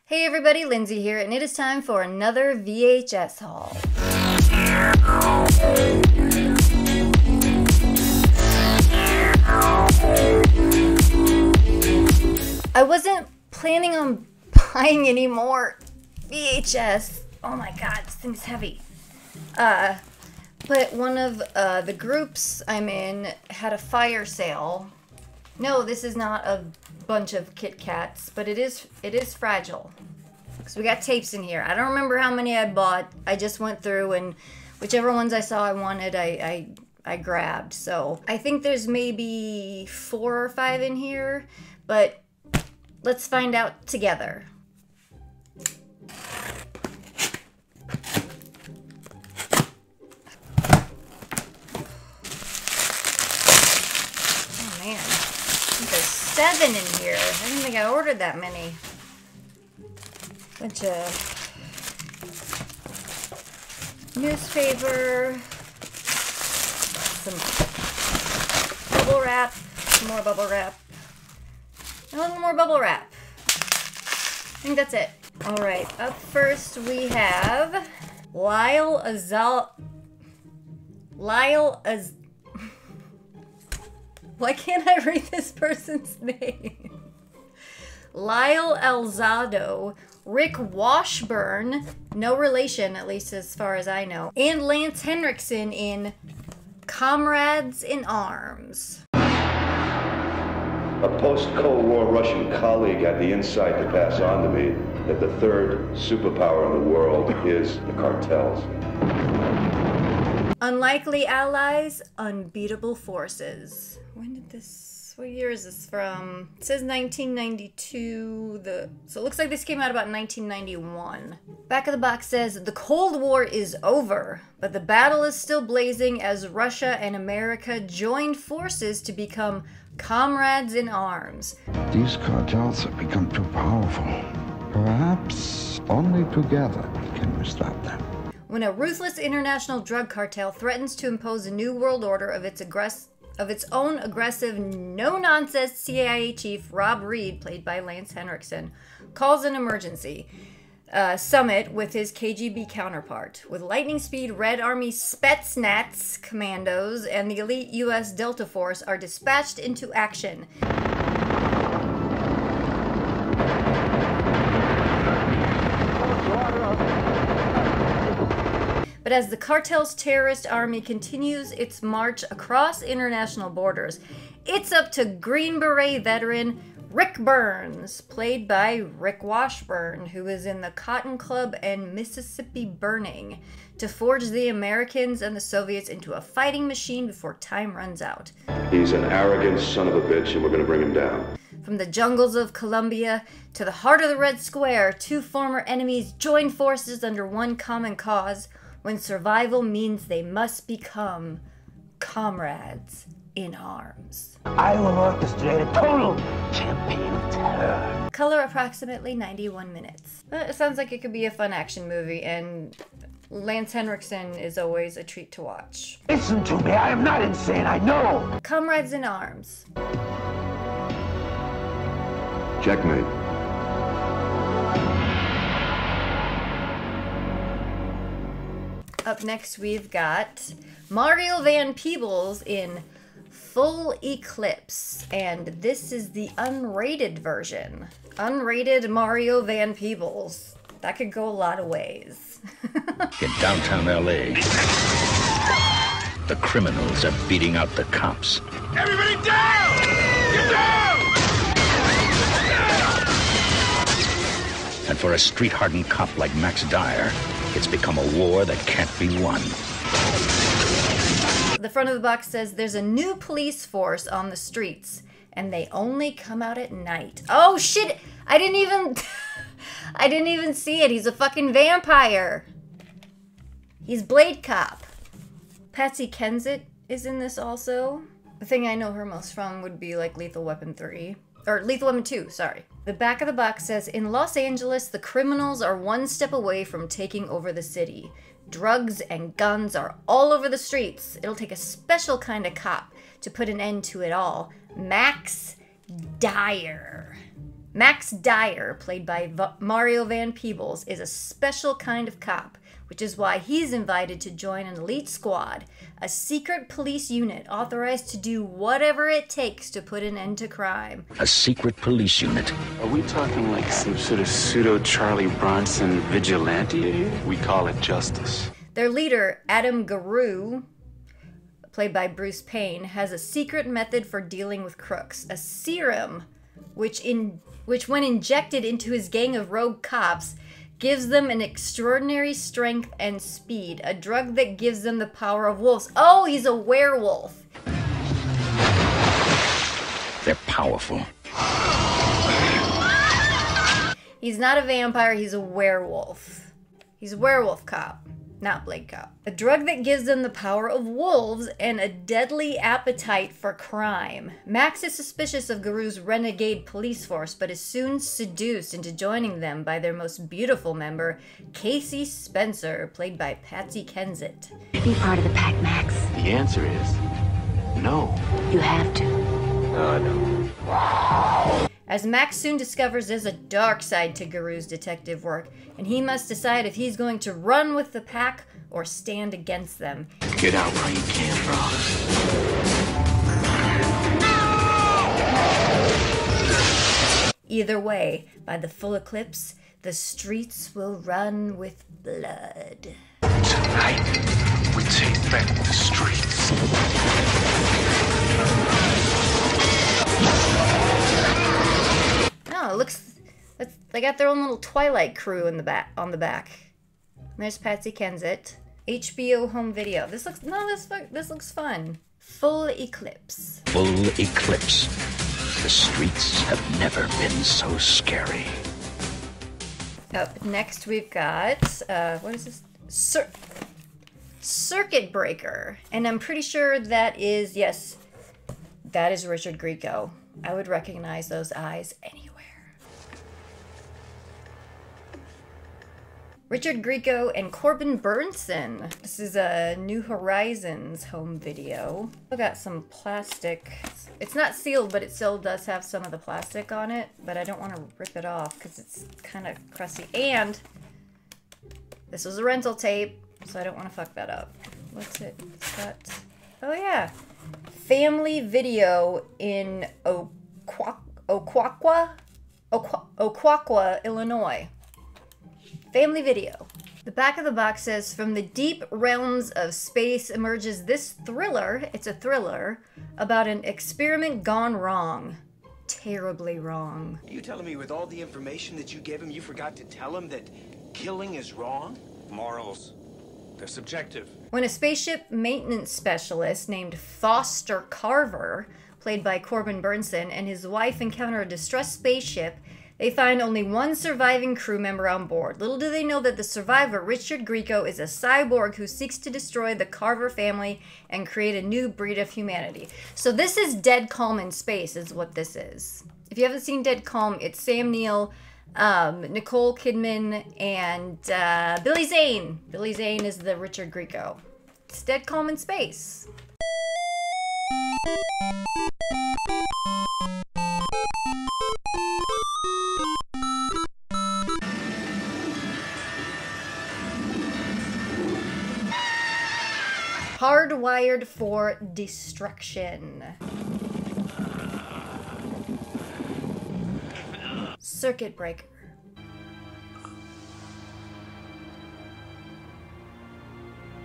Hey everybody, Lindsay here, and it is time for another VHS haul. I wasn't planning on buying any more VHS. Oh my god, this thing's heavy. But one of the groups I'm in had a fire sale. No, this is not a bunch of Kit Kats, but it is fragile. So we got tapes in here. I don't remember how many I bought. I just went through and whichever ones I saw I wanted, I grabbed. So I think there's maybe 4 or 5 in here, but let's find out together. Oh man, I think there's 7 in here. I didn't think I ordered that many. Bunch of newspaper, some bubble wrap, some more bubble wrap, and a little more bubble wrap. I think that's it. All right, up first we have Lyle Why can't I read this person's name? Lyle Alzado, Rick Washburn, no relation, at least as far as I know, and Lance Henriksen in Comrades in Arms. A post-Cold War Russian colleague had the insight to pass on to me that the third superpower in the world is the cartels. Unlikely allies, unbeatable forces. When did this, what year is this from? It says 1992. So it looks like this came out about 1991. Back of the box says, the Cold War is over, but the battle is still blazing as Russia and America join forces to become comrades in arms. These cartels have become too powerful. Perhaps only together can we stop them. When a ruthless international drug cartel threatens to impose a new world order of its own aggressive, no-nonsense CIA chief, Rob Reed, played by Lance Henriksen, calls an emergency summit with his KGB counterpart. With lightning-speed Red Army Spetsnaz commandos and the elite U.S. Delta Force are dispatched into action. But as the cartel's terrorist army continues its march across international borders, it's up to Green Beret veteran Rick Burns, played by Rick Washburn, who is in the Cotton Club and Mississippi Burning, to forge the Americans and the Soviets into a fighting machine before time runs out. He's an arrogant son of a bitch, and we're gonna bring him down. From the jungles of Colombia to the heart of the Red Square, 2 former enemies join forces under one common cause, when survival means they must become comrades in arms. I will orchestrate a total campaign of terror. Color approximately 91 minutes. It sounds like it could be a fun action movie, and Lance Henriksen is always a treat to watch. Listen to me, I am not insane, I know. Comrades in Arms. Checkmate. Up next, we've got Mario Van Peebles in Full Eclipse, and this is the unrated version. Unrated Mario Van Peebles. That could go a lot of ways. In downtown LA, the criminals are beating out the cops. Everybody down! Get down! And for a street-hardened cop like Max Dyer, it's become a war that can't be won. The front of the box says there's a new police force on the streets, and they only come out at night. Oh shit! I didn't even see it. He's a fucking vampire. He's Blade Cop. Patsy Kensit is in this also. The thing I know her most from would be like Lethal Weapon 3. Or Lethal Weapon 2, sorry. The back of the box says, in Los Angeles, the criminals are one step away from taking over the city. Drugs and guns are all over the streets. It'll take a special kind of cop to put an end to it all. Max Dyer. Max Dyer, played by Mario Van Peebles, is a special kind of cop, which is why he's invited to join an elite squad, a secret police unit authorized to do whatever it takes to put an end to crime. A secret police unit. Are we talking like some sort of pseudo Charlie Bronson vigilante? We call it justice. Their leader, Adam Garou, played by Bruce Payne, has a secret method for dealing with crooks, a serum which when injected into his gang of rogue cops, gives them an extraordinary strength and speed, a drug that gives them the power of wolves. Oh, he's a werewolf. They're powerful. He's not a vampire, he's a werewolf. He's a werewolf cop, not Blade Cop. A drug that gives them the power of wolves and a deadly appetite for crime. Max is suspicious of Garou's renegade police force, but is soon seduced into joining them by their most beautiful member, Casey Spencer, played by Patsy Kensit. Be part of the pack, Max. The answer is no. You have to. No, I don't. As Max soon discovers, there's a dark side to Garou's detective work, and he must decide if he's going to run with the pack or stand against them. Get out while you can, bro. Either way, by the full eclipse, the streets will run with blood. Tonight, we take back the streets. Oh, it looks... They got their own little Twilight crew in the back, on the back. And there's Patsy Kensit. HBO home video. This looks fun. Full eclipse. Full eclipse. The streets have never been so scary. Up next we've got, what is this? Circuit Breaker. And I'm pretty sure that is, yes, that is Richard Grieco. I would recognize those eyes anywhere. Richard Grieco and Corbin Burnson. This is a New Horizons home video. I got some plastic. It's not sealed, but it still does have some of the plastic on it, but I don't want to rip it off because it's kind of crusty. And this was a rental tape, so I don't want to fuck that up. What's it? It's got, oh yeah. Family video in Occoquan, Illinois. Family video. The back of the box says, from the deep realms of space emerges this thriller, it's a thriller, about an experiment gone wrong. Terribly wrong. Are you telling me with all the information that you gave him, you forgot to tell him that killing is wrong? Morals. They're subjective. When a spaceship maintenance specialist named Foster Carver, played by Corbin Burnson, and his wife encounter a distressed spaceship, they find only one surviving crew member on board. Little do they know that the survivor, Richard Grieco, is a cyborg who seeks to destroy the Carver family and create a new breed of humanity. So this is Dead Calm in Space is what this is. If you haven't seen Dead Calm, it's Sam Neill, Nicole Kidman, and Billy Zane. Billy Zane is the Richard Grieco. It's Dead Calm in Space. Hardwired for Destruction. Circuit Breaker.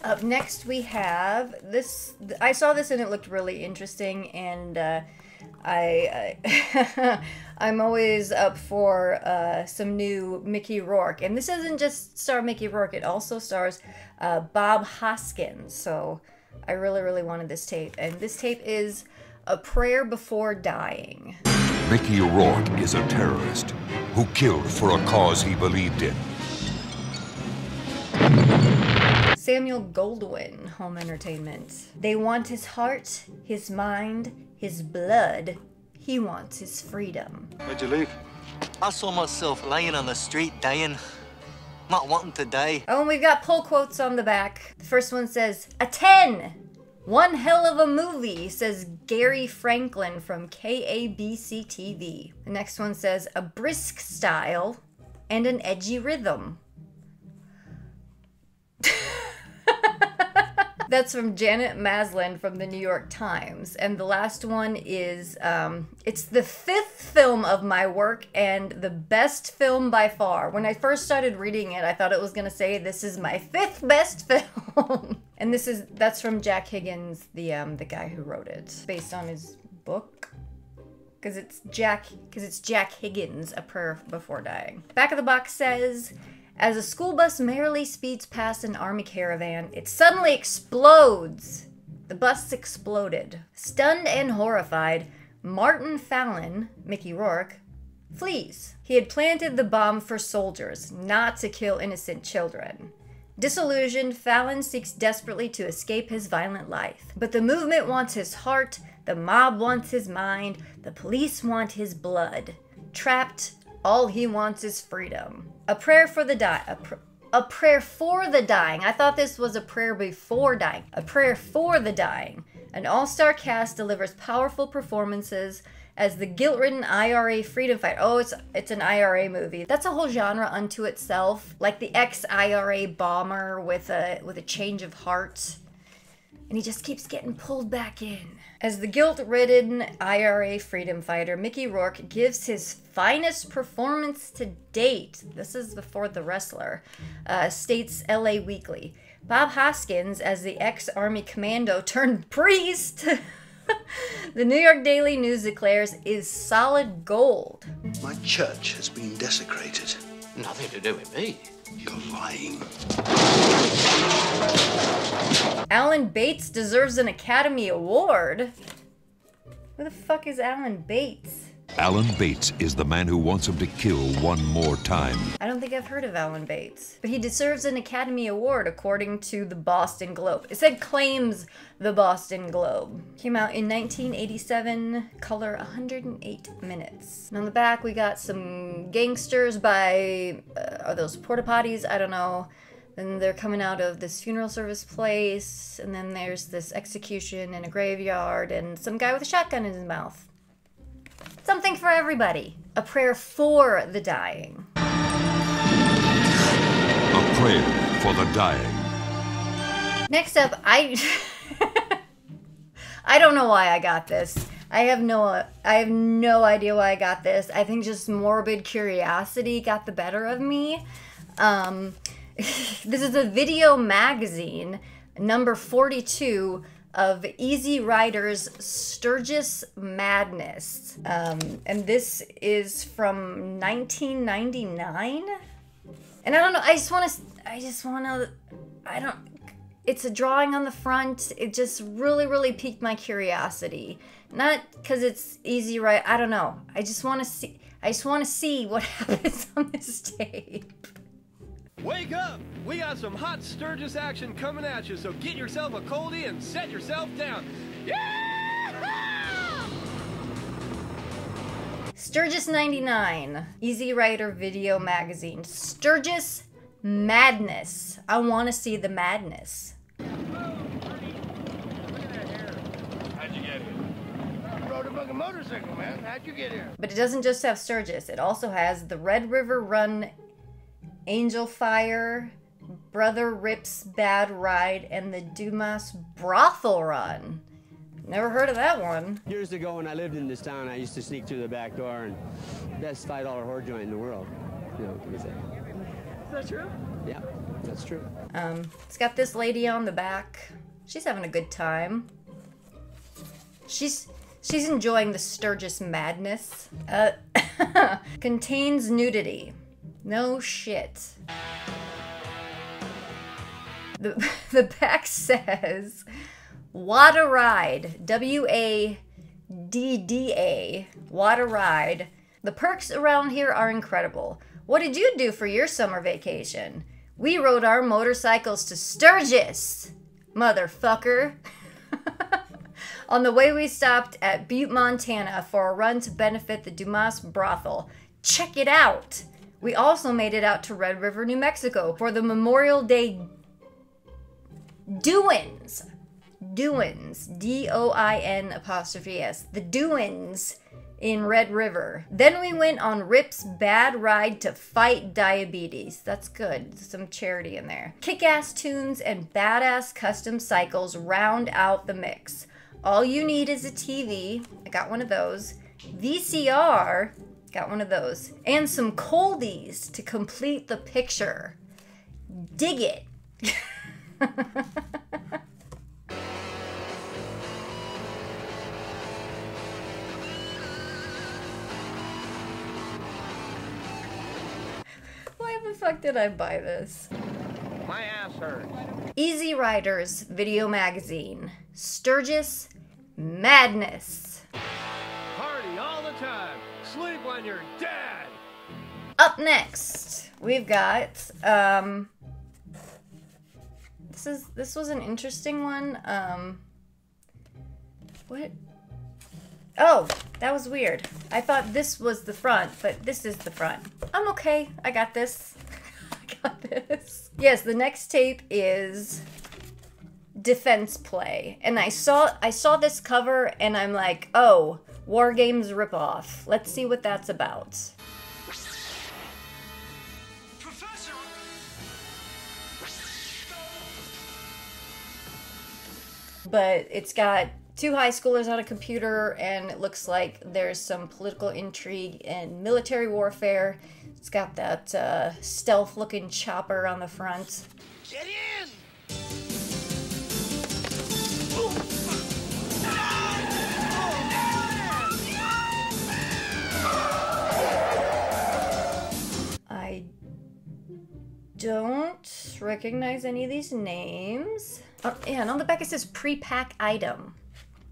Up next we have this. I saw this and it looked really interesting, and I'm always up for some new Mickey Rourke. And this doesn't just star Mickey Rourke, it also stars Bob Hoskins. So I really wanted this tape. And this tape is A Prayer Before Dying. Mickey Rourke is a terrorist who killed for a cause he believed in. Samuel Goldwyn, home entertainment. They want his heart, his mind, his blood. He wants his freedom. Why'd you leave? I saw myself laying on the street dying, not wanting to die. Oh, and we've got pull quotes on the back. The first one says, a 10. One hell of a movie, says Gary Franklin from KABC TV. The next one says, a brisk style and an edgy rhythm. That's from Janet Maslin from the New York Times. And the last one is, it's the 5th film of my work and the best film by far. When I first started reading it, I thought it was gonna say, this is my 5th best film. And that's from Jack Higgins, the guy who wrote it, based on his book. Because it's Jack Higgins, A Prayer Before Dying. Back of the box says, as a school bus merrily speeds past an army caravan, it suddenly explodes. The bus exploded. Stunned and horrified, Martin Fallon, Mickey Rourke, flees. He had planted the bomb for soldiers, not to kill innocent children. Disillusioned, Fallon seeks desperately to escape his violent life. But the movement wants his heart, the mob wants his mind, the police want his blood. Trapped, all he wants is freedom. A prayer for the a prayer for the dying. I thought this was a prayer before dying. A prayer for the dying. An all-star cast delivers powerful performances as the guilt-ridden IRA freedom fighter. Oh, it's an IRA movie. That's a whole genre unto itself. Like the ex-IRA bomber with a change of heart. And he just keeps getting pulled back in. As the guilt-ridden IRA freedom fighter, Mickey Rourke gives his finest performance to date. This is before The Wrestler, states LA Weekly. Bob Hoskins, as the ex-Army commando turned priest, the New York Daily News declares, is solid gold. My church has been desecrated. Nothing to do with me. You're lying. Alan Bates deserves an Academy Award. Who the fuck is Alan Bates? Alan Bates is the man who wants him to kill one more time. I don't think I've heard of Alan Bates. But he deserves an Academy Award according to the Boston Globe. It said claims the Boston Globe. Came out in 1987, color 108 minutes. And on the back we got some gangsters by, are those porta potties? I don't know. Then they're coming out of this funeral service place, and then there's this execution in a graveyard, and some guy with a shotgun in his mouth. Something for everybody. A prayer for the dying. A prayer for the dying. Next up, I don't know why I got this. I have no idea why I got this. I think just morbid curiosity got the better of me. This is a video magazine, number 42 of Easy Rider's Sturgis Madness. And this is from 1999. And I don't know, it's a drawing on the front. It just really piqued my curiosity. Not because it's Easy Rider, I don't know. I just want to see what happens on this tape. Wake up! We got some hot Sturgis action coming at you, so get yourself a coldie and set yourself down. Yeah! Sturgis 99, Easy Rider Video Magazine. Sturgis Madness. I want to see the madness. How'd you get here? I rode a fucking motorcycle, man. How'd you get here? But it doesn't just have Sturgis. It also has the Red River Run, Angel Fire, Brother Rip's Bad Ride, and the Dumas Brothel Run. Never heard of that one. Years ago when I lived in this town, I used to sneak through the back door and best $5 whore joint in the world. You know, can we say? Is that true? Yeah, that's true. It's got this lady on the back. She's having a good time. She's enjoying the Sturgis madness. Contains nudity. No shit. The back says, Wada Ride, W-A-D-D-A, Wada Ride. The perks around here are incredible. What did you do for your summer vacation? We rode our motorcycles to Sturgis, motherfucker. On the way we stopped at Butte, Montana for a run to benefit the Dumas Brothel. Check it out. We also made it out to Red River, New Mexico for the Memorial Day doings. Doins, D-O-I-N''S, the Doins in Red River. Then we went on Rip's Bad Ride to Fight Diabetes. That's good, some charity in there. Kick-ass tunes and badass custom cycles round out the mix. All you need is a TV, I got one of those. VCR, got one of those. And some coldies to complete the picture. Dig it. Why the fuck did I buy this? My ass hurts. Easy Riders Video Magazine. Sturgis Madness. Party all the time. Sleep when you're dead. Up next, we've got this was an interesting one. What? Oh, that was weird. I thought this was the front, but this is the front. I'm okay. I got this. I got this. Yes, the next tape is Defense Play. And I saw this cover and I'm like, oh, War Games ripoff. Let's see what that's about. Professor! But it's got 2 high schoolers on a computer, and it looks like there's some political intrigue and military warfare. It's got that stealth-looking chopper on the front. Get in! I don't recognize any of these names. Oh, yeah, and on the back it says pre-pack item.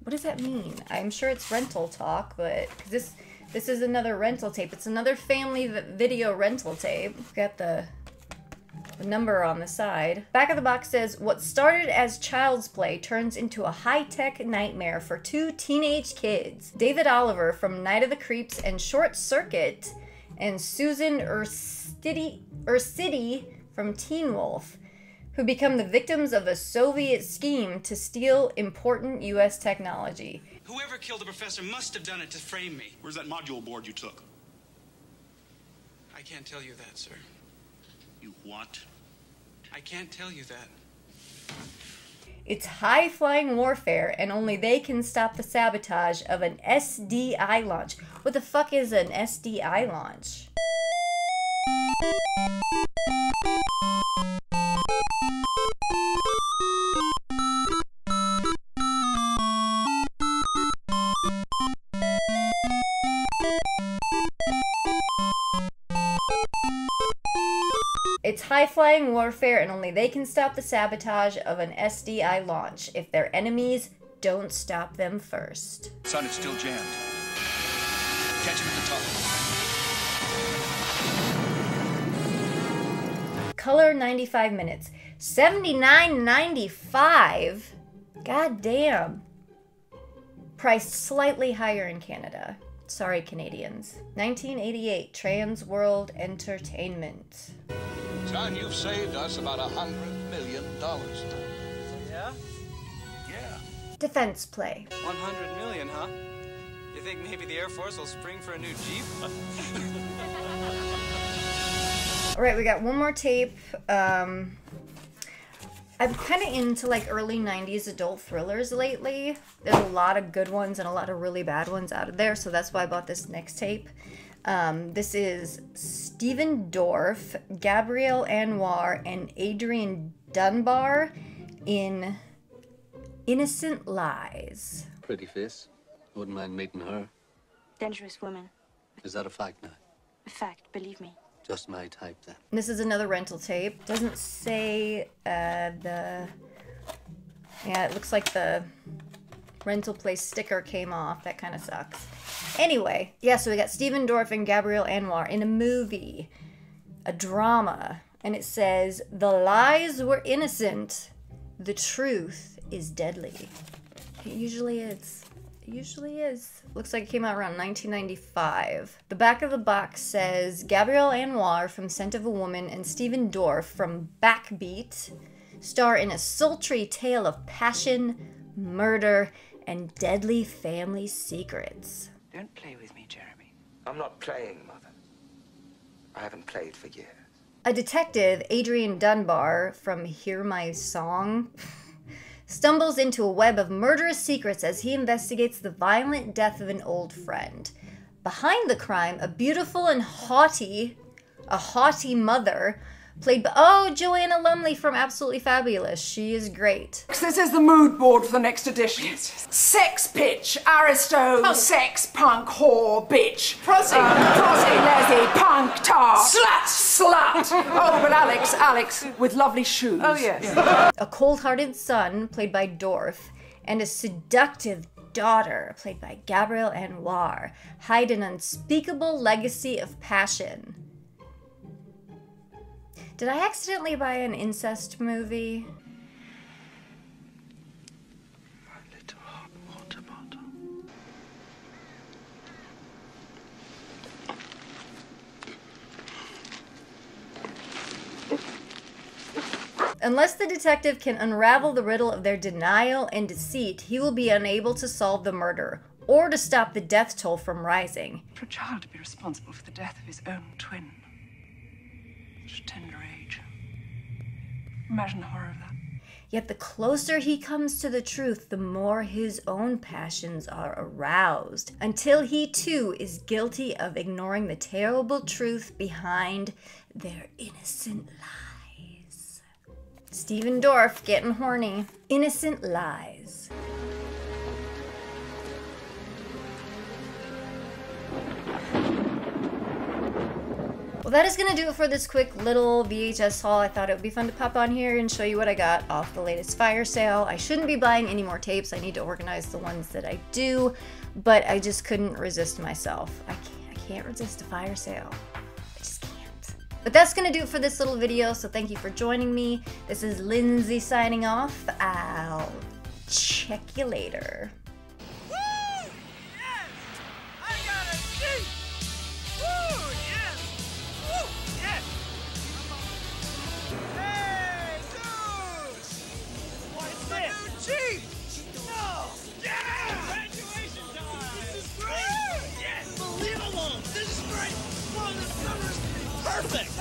What does that mean? I'm sure it's rental talk, but this is another rental tape. It's another family video rental tape. We've got the number on the side. Back of the box says, what started as child's play turns into a high-tech nightmare for 2 teenage kids. David Oliver from Night of the Creeps and Short Circuit, and Susan Ursitti from Teen Wolf, who become the victims of a Soviet scheme to steal important U.S. technology. Whoever killed the professor must have done it to frame me. Where's that module board you took? I can't tell you that, sir. You what? I can't tell you that. It's high-flying warfare, and only they can stop the sabotage of an SDI launch. What the fuck is an SDI launch? It's high-flying warfare, and only they can stop the sabotage of an SDI launch if their enemies don't stop them first. Son, it's still jammed. Catch him at the top. Color 95 minutes. $79.95? God damn. Priced slightly higher in Canada. Sorry, Canadians. 1988, Trans World Entertainment. Son, you've saved us about $100 million. Yeah? Yeah. Defense Play. 100 million, huh? You think maybe the Air Force will spring for a new Jeep? All right, we got one more tape. I'm kind of into like early 90s adult thrillers lately. There's a lot of good ones and a lot of really bad ones out of there, so that's why I bought this next tape. This is Stephen Dorff, Gabrielle Anwar, and Adrian Dunbar in Innocent Lies. Pretty face. Wouldn't mind meeting her. Dangerous woman. Is that a fact now? A fact, believe me. Just my type, then. This is another rental tape. Doesn't say Yeah, it looks like the rental place sticker came off. That kind of sucks. Anyway, yeah, so we got Stephen Dorff and Gabrielle Anwar in a movie, a drama, and it says, "The lies were innocent, the truth is deadly." It usually is. It usually is. Looks like it came out around 1995. The back of the box says, Gabrielle Anwar from Scent of a Woman and Stephen Dorff from Backbeat star in a sultry tale of passion, murder, and deadly family secrets. Don't play with me, Jeremy. I'm not playing, Mother. I haven't played for years. A detective, Adrian Dunbar, from Hear My Song, stumbles into a web of murderous secrets as he investigates the violent death of an old friend. Behind the crime, a beautiful and haughty mother, played by, Joanna Lumley from Absolutely Fabulous. She is great. This is the mood board for the next edition. Yes. Sex pitch, aristo, punk. Sex, punk, whore, bitch. Prosy, lessie, punk, tar. Slut. Oh, but Alex, with lovely shoes. Oh, yes. Yeah. A cold-hearted son, played by Dorf, and a seductive daughter, played by Gabrielle Anwar, hide an unspeakable legacy of passion. Did I accidentally buy an incest movie? My little hot water bottle. Unless the detective can unravel the riddle of their denial and deceit, he will be unable to solve the murder or to stop the death toll from rising. For a child to be responsible for the death of his own twin. Such a tender age. Imagine the horror of that. Yet the closer he comes to the truth, the more his own passions are aroused, until he too is guilty of ignoring the terrible truth behind their innocent lies. Stephen Dorff getting horny. Innocent Lies. Well, that is going to do it for this quick little VHS haul. I thought it would be fun to pop on here and show you what I got off the latest fire sale. I shouldn't be buying any more tapes. I need to organize the ones that I do, but I just couldn't resist myself. I can't resist a fire sale. I just can't. But that's going to do it for this little video, so thank you for joining me. This is Lindsay signing off. I'll check you later. Perfect!